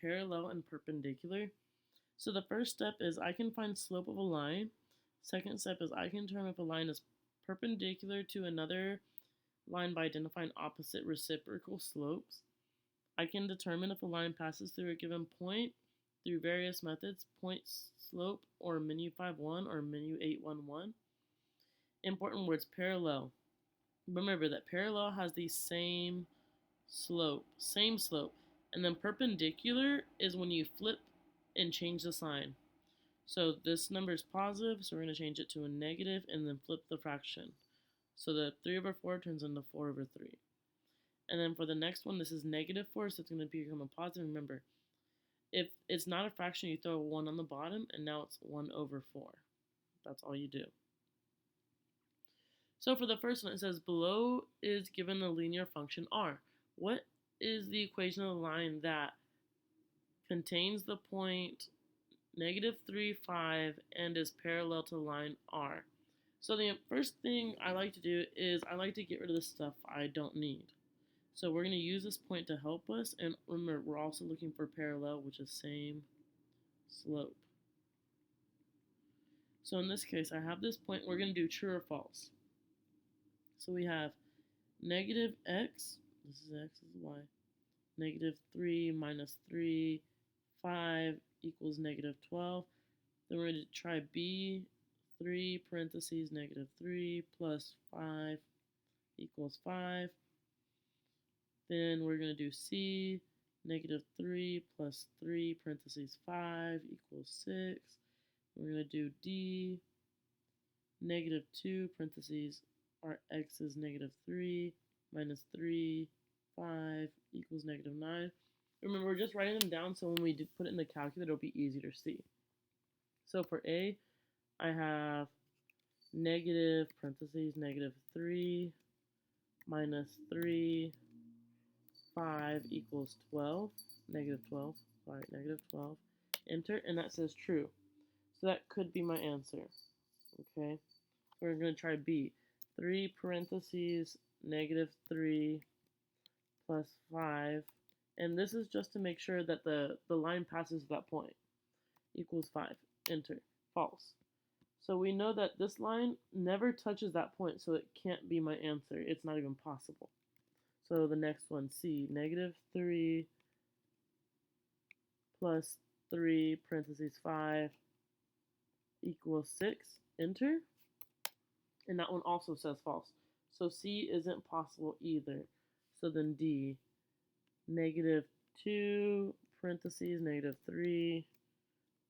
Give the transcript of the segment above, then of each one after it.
parallel and perpendicular. So the first step is I can find slope of a line. Second step is I can determine if a line is perpendicular to another line by identifying opposite reciprocal slopes. I can determine if a line passes through a given point through various methods, point slope or menu 5-1 or menu 8-1-1. Important words, parallel. Remember that parallel has the same slope, and then perpendicular is when you flip and change the sign. So this number is positive, so we're going to change it to a negative and then flip the fraction. So the 3/4 turns into 4/3. And then for the next one, this is -4, so it's going to become a positive. Remember, if it's not a fraction, you throw a 1 on the bottom, and now it's 1/4. That's all you do. So for the first one, it says below is given the linear function r. What is the equation of the line that contains the point -3, 5, and is parallel to the line r? So the first thing I like to do is I like to get rid of the stuff I don't need. So we're going to use this point to help us, and remember, we're also looking for parallel, which is same slope. So in this case, I have this point, we're going to do true or false. So we have negative x, this is x, this is y, -3 minus 3, 5 equals -12. Then we're going to try b, 3 parentheses -3 plus 5 equals 5. Then we're going to do c, -3 plus 3 parentheses 5 equals 6. We're going to do d, -2 parentheses our x is -3 minus 3, 5 equals -9. Remember, we're just writing them down so when we put it in the calculator, it'll be easier to see. So for a, I have negative parentheses -3 minus 3, 5 equals 12, -12, sorry, -12. Enter, and that says true. So that could be my answer. Okay, we're going to try B. 3 parentheses -3 plus 5, and this is just to make sure that the line passes that point, equals 5. Enter. False. So we know that this line never touches that point, so it can't be my answer. It's not even possible. So the next one, C, -3 plus 3 parentheses 5 equals 6. Enter. And that one also says false. So C isn't possible either. So then D, -2 parentheses -3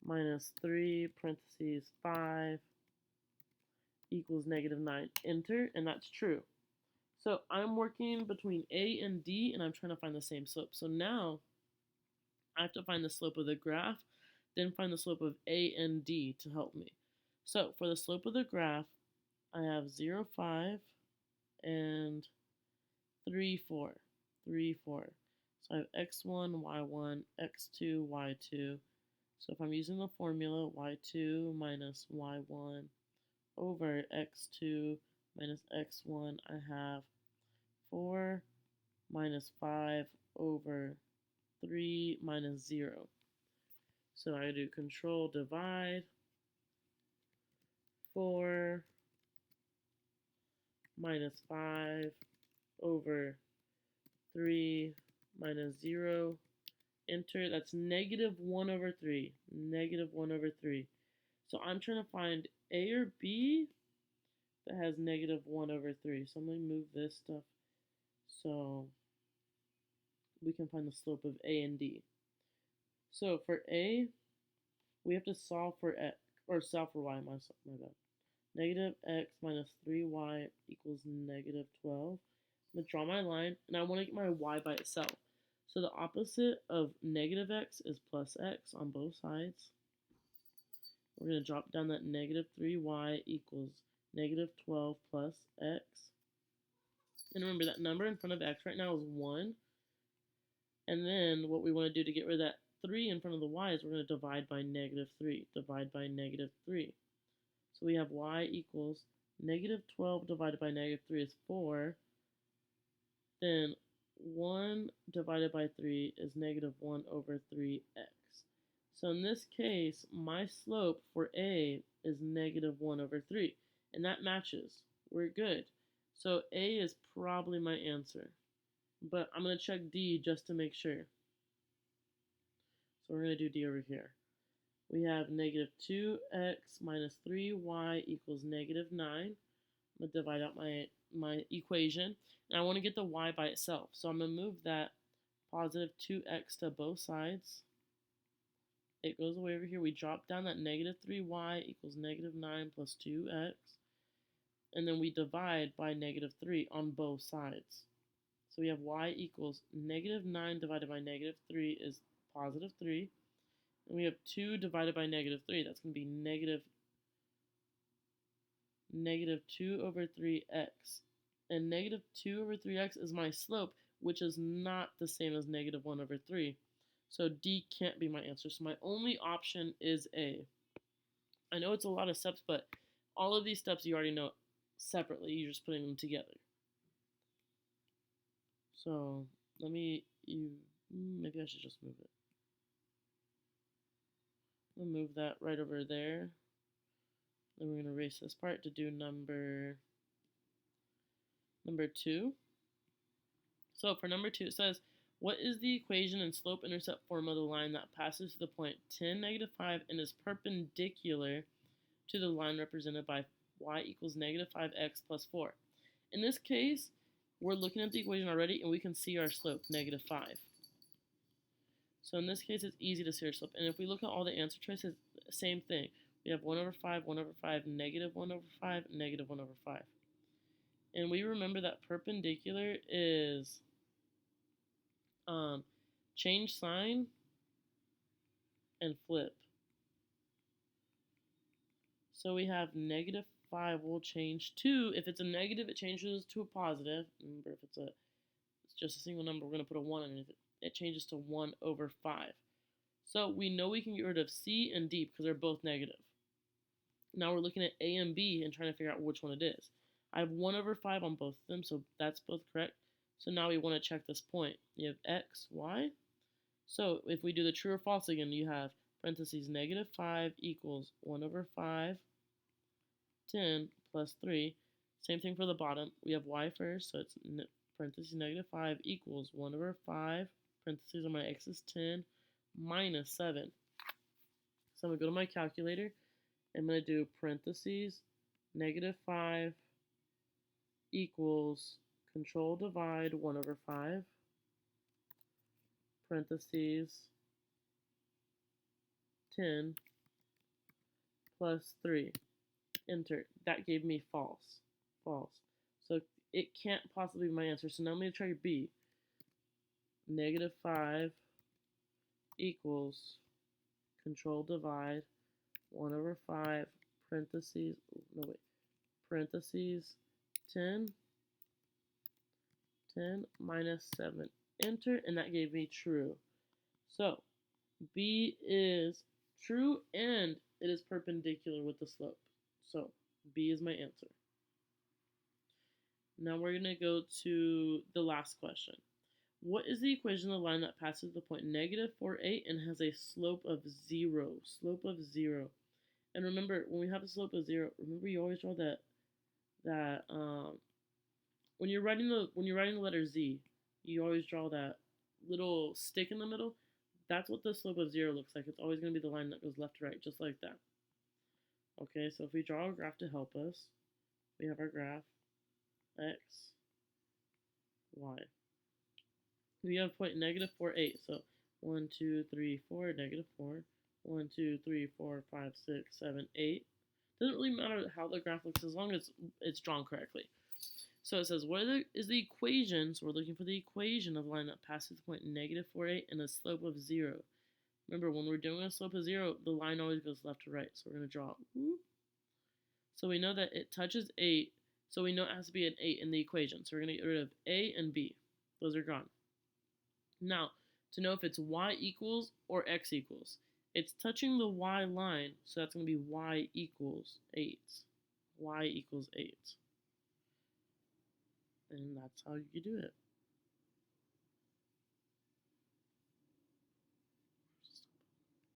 minus 3 parentheses 5 equals -9. Enter, and that's true. So I'm working between A and D, and I'm trying to find the same slope. So now I have to find the slope of the graph, then find the slope of A and D to help me. So for the slope of the graph, I have 0, 5, and 3, 4. 3, 4. So I have x1, y1, x2, y2. So if I'm using the formula, y2 minus y1 over x2 minus x1, I have 4 minus 5 over 3 minus 0. So I do control divide. 4 minus 5 over 3 minus 0. Enter. That's -1/3. -1/3. So I'm trying to find A or B that has -1/3. So I'm going to move this stuff so we can find the slope of A and D. So for A, we have to solve for x, or solve for y, my bad. -x minus 3y equals -12. I'm going to draw my line, and I want to get my y by itself. So the opposite of -x is plus x on both sides. We're going to drop down that -3y equals -12 plus x. And remember, that number in front of x right now is 1. And then what we want to do to get rid of that 3 in front of the y is we're going to divide by -3. Divide by -3. So we have y equals -12 divided by -3 is 4. Then 1 divided by 3 is negative 1 over 3x. So in this case, my slope for A is negative 1 over 3. And that matches. We're good. So A is probably my answer. But I'm going to check D just to make sure. So we're going to do D over here. We have negative 2x minus 3y equals negative 9. I'm going to divide out my equation. And I want to get the y by itself. So I'm going to move that positive 2x to both sides. It goes away over here. We drop down that negative 3y equals negative 9 plus 2x. And then we divide by negative 3 on both sides. So we have y equals negative 9 divided by negative 3 is positive 3. And we have 2 divided by negative 3. That's going to be negative 2 over 3x. And negative 2 over 3x is my slope, which is not the same as negative 1 over 3. So D can't be my answer. So my only option is A. I know it's a lot of steps, but all of these steps you already know separately. You're just putting them together. So maybe I should just move it. We'll move that right over there. Then we're going to erase this part to do number 2. So for number 2, it says, what is the equation and slope-intercept form of the line that passes to the point 10, negative 5 and is perpendicular to the line represented by y equals negative 5x plus 4? In this case, we're looking at the equation already, and we can see our slope, negative 5. So in this case, it's easy to see our slope. And if we look at all the answer choices, same thing. We have 1 over 5, 1 over 5, negative 1 over 5, negative 1 over 5. And we remember that perpendicular is change sign and flip. So we have negative 5 will change to, if it's a negative, it changes to a positive. Remember, if it's just a single number, we're going to put a 1 underneath it. It changes to 1 over 5. So we know we can get rid of C and D because they're both negative. Now we're looking at A and B and trying to figure out which one it is. I have 1 over 5 on both of them, so that's both correct. So now we want to check this point. You have x, y. So if we do the true or false again, you have parentheses negative 5 equals 1 over 5, 10 plus 3. Same thing for the bottom. We have y first, so it's parentheses negative 5 equals 1 over 5, parentheses on my x is 10, minus 7. So I'm going to go to my calculator. I'm going to do parentheses negative 5 equals control divide 1 over 5, parentheses 10 plus 3. Enter. That gave me false. False. So it can't possibly be my answer. So now I'm going to try B. Negative 5 equals control divide 1 over 5 parentheses, parentheses 10 minus 7. Enter, and that gave me true. So B is true and it is perpendicular with the slope. So B is my answer. Now we're going to go to the last question. What is the equation of the line that passes the point negative 4, 8 and has a slope of 0? Slope of 0. And remember, when we have a slope of 0, remember you always draw that when you're writing the letter Z, you always draw that little stick in the middle. That's what the slope of 0 looks like. It's always going to be the line that goes left to right, just like that. Okay, so if we draw a graph to help us, we have our graph x, y. We have point negative 4, 8. So 1, 2, 3, 4, negative 4. 1, 2, 3, 4, 5, 6, 7, 8. Doesn't really matter how the graph looks as long as it's drawn correctly. So it says, what is the equation? So we're looking for the equation of the line that passes the point negative 4, 8 and a slope of 0. Remember, when we're doing a slope of 0, the line always goes left to right. So we're going to draw. So we know that it touches 8. So we know it has to be an 8 in the equation. So we're going to get rid of A and B. Those are gone. Now, to know if it's y equals or x equals, it's touching the y line, so that's going to be y equals 8. Y equals 8. And that's how you do it.